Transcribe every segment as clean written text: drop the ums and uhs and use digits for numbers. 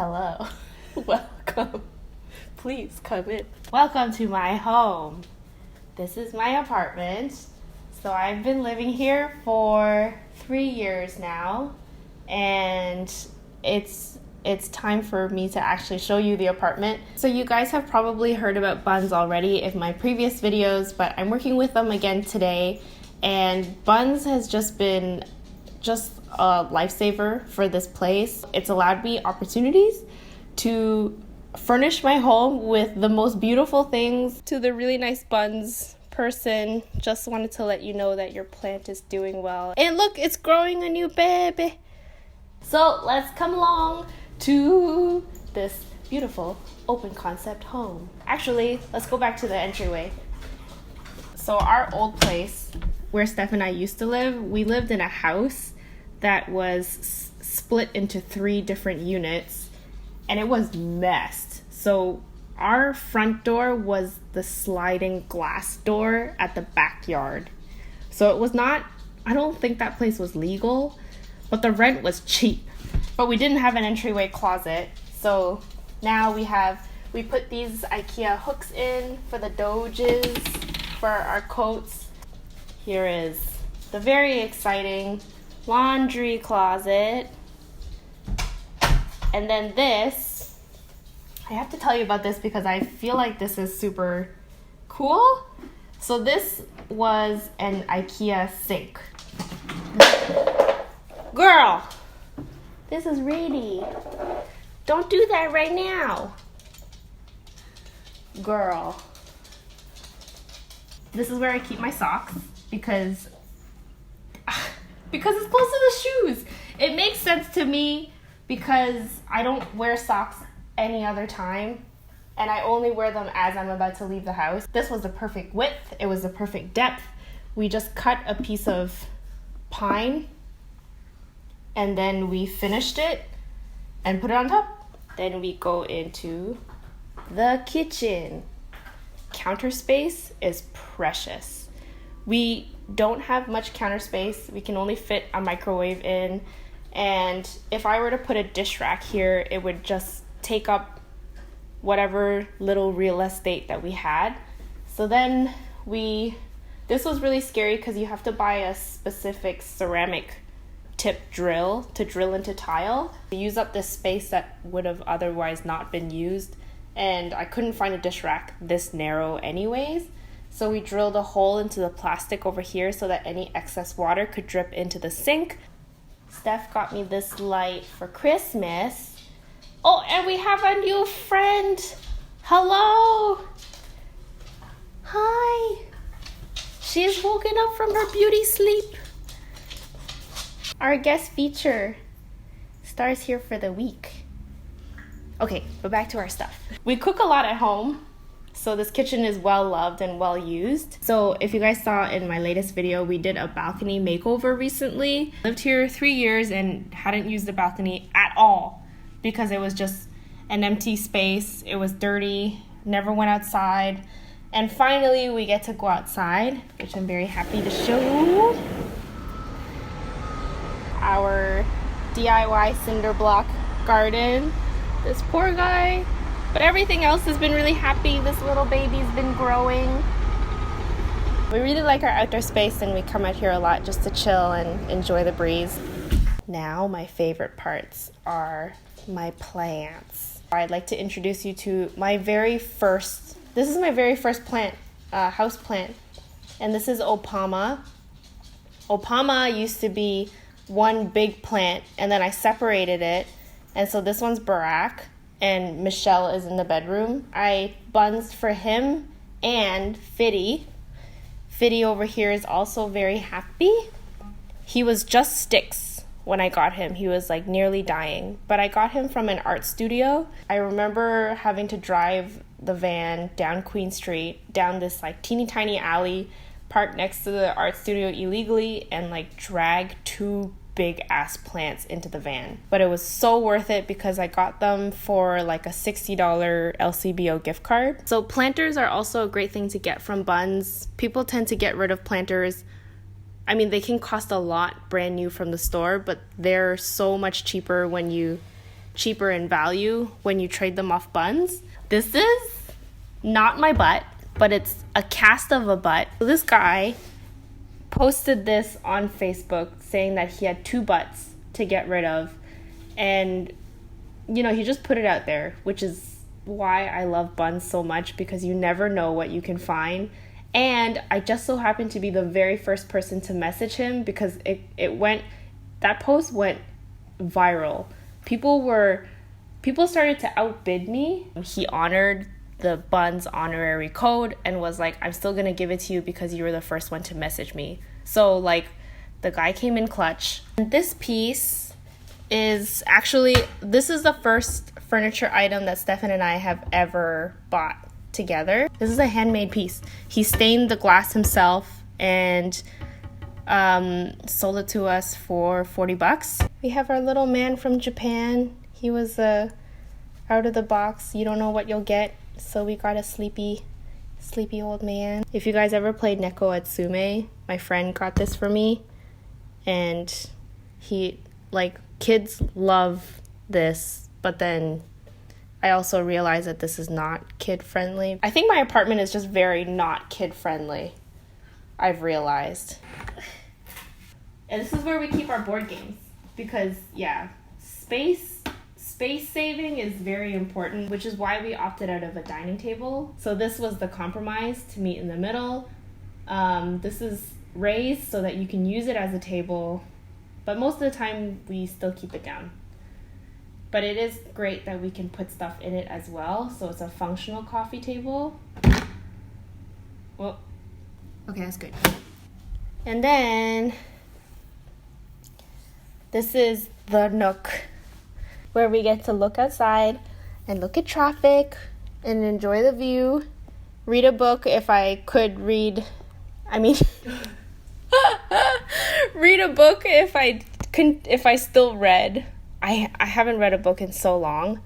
Hello. Welcome. Please come in. Welcome to my home. This is my apartment. So I've been living here for 3 years now, and it's time for me to actually show you the apartment. So you guys have probably heard about Bunz already in my previous videos, but I'm working with them again today, and Bunz has just been a lifesaver for this place. It's allowed me opportunities to furnish my home with the most beautiful things. To the really nice Bunz person, just wanted to let you know that your plant is doing well. And look, it's growing a new baby. So let's come along to this beautiful open concept home. Actually, let's go back to the entryway. So our old place where Steph and I used to live, we lived in a house that was split into 3 different units, and it was messed. So our front door was the sliding glass door at the backyard. So it was not, I don't think that place was legal, but the rent was cheap. But we didn't have an entryway closet. So now we put these IKEA hooks in for the doges, for our coats. Here is the very exciting laundry closet. And then this, I have to tell you about this because I feel like this is super cool. So this was an IKEA sink. Girl, this is Reedy. Don't do that right now. Girl. This is where I keep my socks because it's close to the shoes. It makes sense to me because I don't wear socks any other time, and I only wear them as I'm about to leave the house. This was the perfect width. It was the perfect depth. We just cut a piece of pine, and then we finished it and put it on top. Then we go into the kitchen. Counter space is precious. We don't have much counter space. We can only fit a microwave in, and if I were to put a dish rack here, it would just take up whatever little real estate that we had. So then this was really scary because you have to buy a specific ceramic tip drill to drill into tile. We use up this space that would have otherwise not been used, and I couldn't find a dish rack this narrow anyways. So we drilled a hole into the plastic over here so that any excess water could drip into the sink. Steph got me this light for Christmas. Oh, and we have a new friend. Hello. Hi. She's woken up from her beauty sleep. Our guest feature starts here for the week. Okay, but back to our stuff. We cook a lot at home, so this kitchen is well loved and well used. So if you guys saw in my latest video, we did a balcony makeover recently. Lived here 3 years and hadn't used the balcony at all because it was just an empty space. It was dirty, never went outside. And finally we get to go outside, which I'm very happy to show. Our DIY Cinderblock Garden. This poor guy. But everything else has been really happy. This little baby's been growing. We really like our outdoor space, and we come out here a lot just to chill and enjoy the breeze. Now my favorite parts are my plants. I'd like to introduce you to my very first plant, house plant, and this is Opama. Opama used to be one big plant, and then I separated it, and so this one's Barack, and Michelle is in the bedroom. I bunzed for him and Fiddy. Fiddy over here is also very happy. He was just sticks when I got him. He was like nearly dying, but I got him from an art studio. I remember having to drive the van down Queen Street, down this like teeny tiny alley, park next to the art studio illegally, and like drag 2 big ass plants into the van. But it was so worth it because I got them for like a $60 LCBO gift card. So planters are also a great thing to get from Bunz. People tend to get rid of planters. I mean, they can cost a lot brand new from the store, but they're so much cheaper when you cheaper in value when you trade them off buns. This is not my butt, but it's a cast of a butt. So this guy posted this on Facebook saying that he had 2 butts to get rid of, and you know, he just put it out there, which is why I love buns so much, because you never know what you can find. And I just so happened to be the very first person to message him, because that post went viral. People started to outbid me. He honored the Bunz honorary code and was like, I'm still gonna give it to you because you were the first one to message me. So like, the guy came in clutch. And this piece is actually, this is the first furniture item that Stefan and I have ever bought together. This is a handmade piece. He stained the glass himself and sold it to us for $40. We have our little man from Japan. He was out of the box. You don't know what you'll get, so we got a sleepy old man. If you guys ever played Neko Atsume, my friend got this for me, and kids love this, but then I also realized that this is not kid friendly. I think my apartment is just very not kid friendly, I've realized. And this is where we keep our board games, because yeah, space saving is very important, which is why we opted out of a dining table. So this was the compromise to meet in the middle. This is raised so that you can use it as a table, but most of the time we still keep it down. But it is great that we can put stuff in it as well, so it's a functional coffee table. Well, okay, that's good. And then this is the nook, where we get to look outside and look at traffic and enjoy the view. Read a book if I could read. Read a book if I still read. I haven't read a book in so long.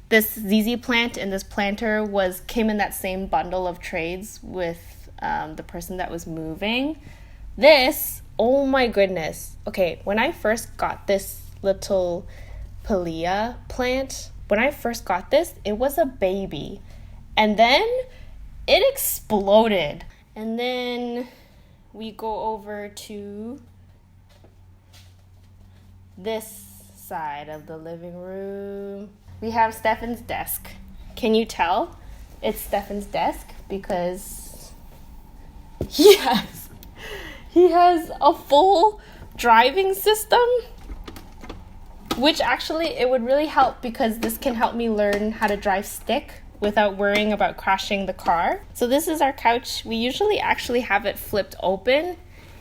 This ZZ plant and this planter came in that same bundle of trades with the person that was moving. This, oh my goodness. Okay, when I first got this little Pilea plant, it was a baby. And then it exploded. And then we go over to this side of the living room. We have Stefan's desk. Can you tell it's Stefan's desk? Because he has a full driving system, which actually it would really help, because this can help me learn how to drive stick without worrying about crashing the car. So this is our couch. We usually actually have it flipped open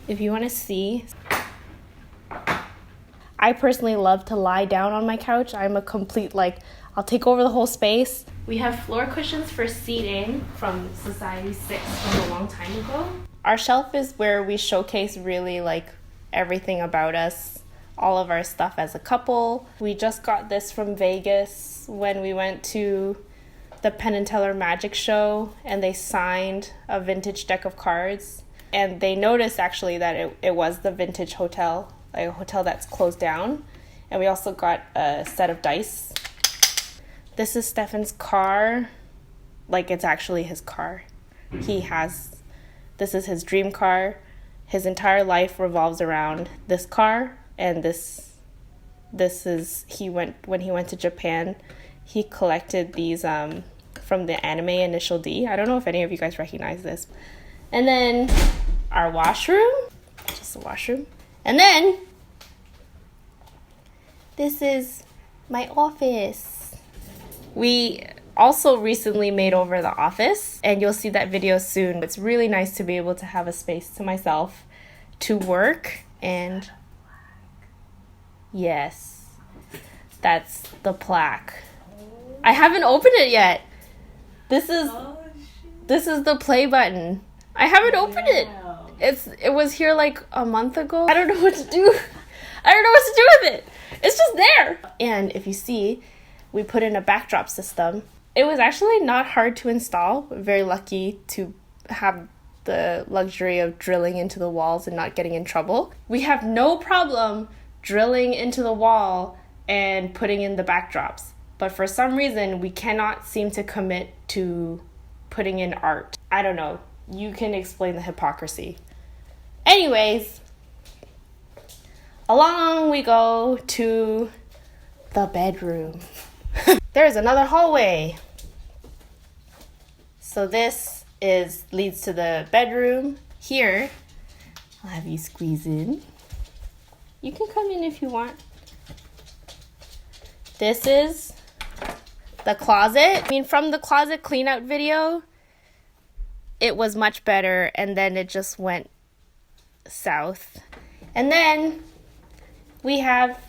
if you want to see. I personally love to lie down on my couch. I'm a complete, I'll take over the whole space. We have floor cushions for seating from Society 6 from a long time ago. Our shelf is where we showcase really everything about us, all of our stuff as a couple. We just got this from Vegas when we went to the Penn and Teller Magic Show, and they signed a vintage deck of cards. And they noticed actually that it was the vintage hotel, a hotel that's closed down. And we also got a set of dice. This is Stefan's car. It's actually his car. This is his dream car. His entire life revolves around this car. And this is, when he went to Japan, he collected these from the anime Initial D. I don't know if any of you guys recognize this. And then our washroom, just a washroom. And then this is my office. We also recently made over the office, and you'll see that video soon. It's really nice to be able to have a space to myself to work. And yes, that's the plaque. I haven't opened it yet. This is the play button. I haven't opened it. It was here a month ago. I don't know what to do. I don't know what to do with it. It's just there. And if you see, we put in a backdrop system. It was actually not hard to install. We're very lucky to have the luxury of drilling into the walls and not getting in trouble. We have no problem drilling into the wall and putting in the backdrops. But for some reason, we cannot seem to commit to putting in art. I don't know. You can explain the hypocrisy. Anyways, along we go to the bedroom. There's another hallway. So this leads to the bedroom. Here, I'll have you squeeze in. You can come in if you want. This is the closet. I mean, from the closet clean out video, it was much better, and then it just went south. And then we have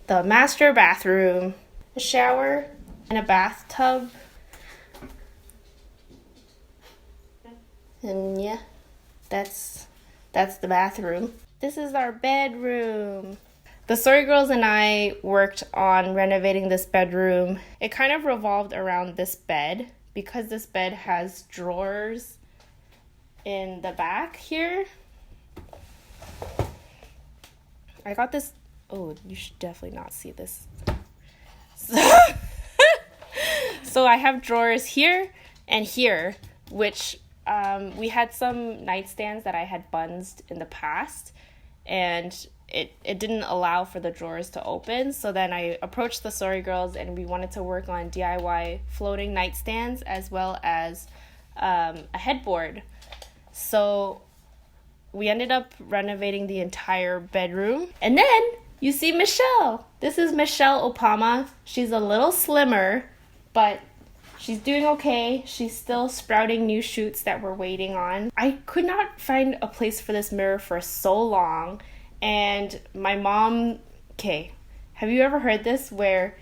the master bathroom, a shower, and a bathtub. And yeah, that's the bathroom. This is our bedroom. The Story Girls and I worked on renovating this bedroom. It kind of revolved around this bed because this bed has drawers in the back here. I got this. Oh, you should definitely not see this. So I have drawers here and here, which we had some nightstands that I had Bunz-ed in the past, and it didn't allow for the drawers to open. So then I approached the Story Girls, and we wanted to work on DIY floating nightstands as well as a headboard. So we ended up renovating the entire bedroom. And then you see Michelle. This is Michelle Opama. She's a little slimmer, but she's doing okay. She's still sprouting new shoots that we're waiting on. I could not find a place for this mirror for so long. And my mom, have you ever heard this where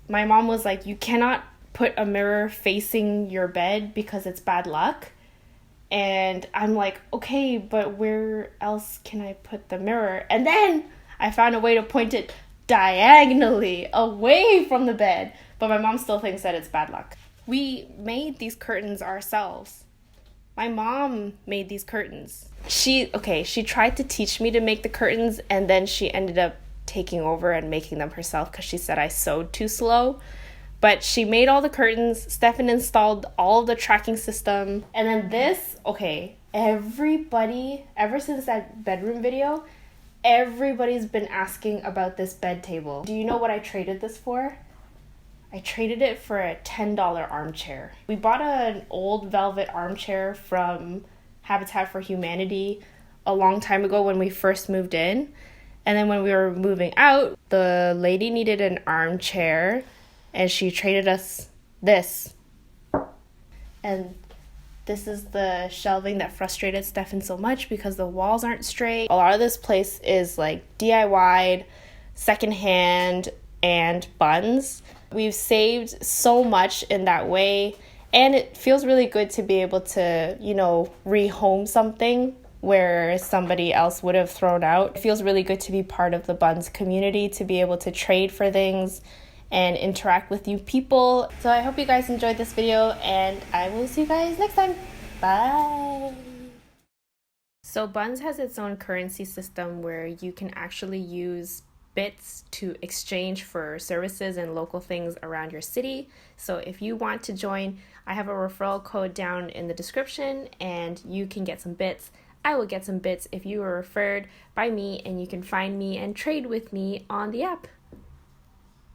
my mom was like, you cannot put a mirror facing your bed because it's bad luck? And I'm like, okay, but where else can I put the mirror? And then I found a way to point it diagonally away from the bed. But my mom still thinks that it's bad luck. We made these curtains ourselves. My mom made these curtains. She tried to teach me to make the curtains, and then she ended up taking over and making them herself because she said I sewed too slow. But she made all the curtains. Stefan installed all of the tracking system. And then this, everybody, ever since that bedroom video, everybody's been asking about this bed table. Do you know what I traded this for? I traded it for a $10 armchair. We bought an old velvet armchair from Habitat for Humanity a long time ago when we first moved in. And then when we were moving out, the lady needed an armchair and she traded us this. And this is the shelving that frustrated Stefan so much because the walls aren't straight. A lot of this place is like DIY'd, secondhand, and Bunz. We've saved so much in that way, and it feels really good to be able to, rehome something where somebody else would have thrown out. It feels really good to be part of the Bunz community, to be able to trade for things and interact with new people. So I hope you guys enjoyed this video, and I will see you guys next time. Bye! So Bunz has its own currency system where you can actually use bits to exchange for services and local things around your city. So if you want to join, I have a referral code down in the description and you can get some bits. I will get some bits if you were referred by me, and you can find me and trade with me on the app.